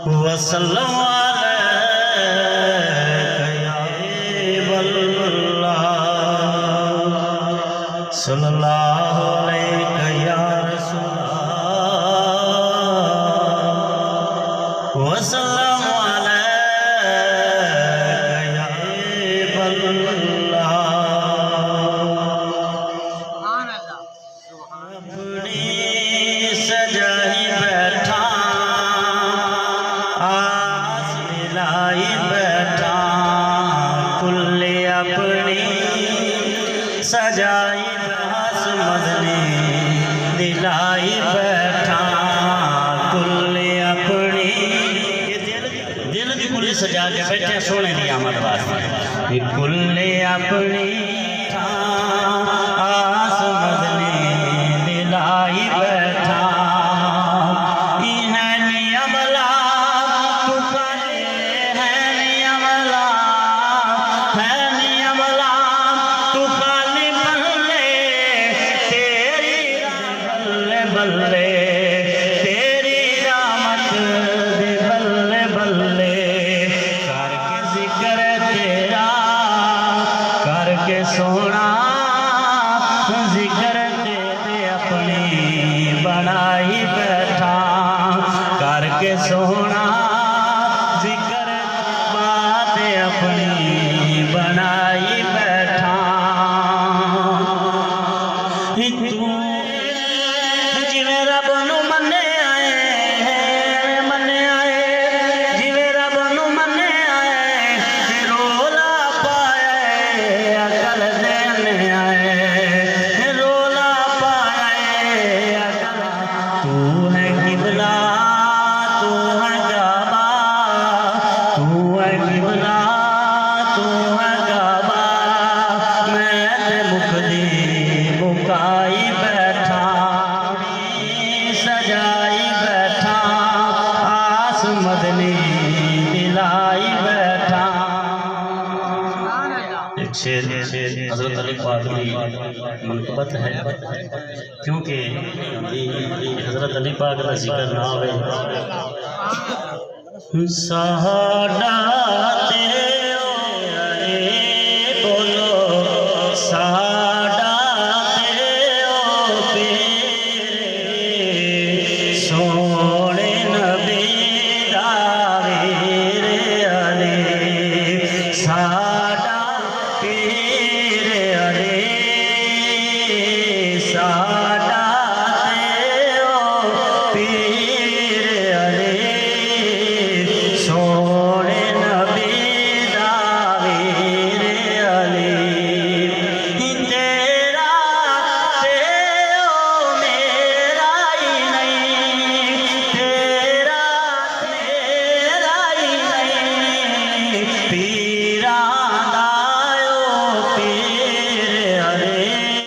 وسلم علیک یا حبیب اللہ صلی اللہ علیک یا رسول اللہ وسلم علیک یا حبیب اللہ اپنی سجائی بیٹھا اپنی سجائی بحث مدنی دلائی بیٹھا کل اپنی دل بھی کل سجا کے بیٹھے سونے دی آمد واسطے کل اپنی آس مدنی دلائی بیٹھا بلے تیری رحمت دے بلے بلے کر کے ذکر تیرا کر کے سونا ذکر تیرے اپنی بنائی بیٹھا کر کے سونا ذکر بات اپنی بنائی بیٹھا سجائی بیٹھا آس مدنی دلائی بیٹھا ایک شعر حضرت علی پاک کی منقبت ہے کیونکہ حضرت علی پاک کا ذکر نہ ہوئے سہاڑا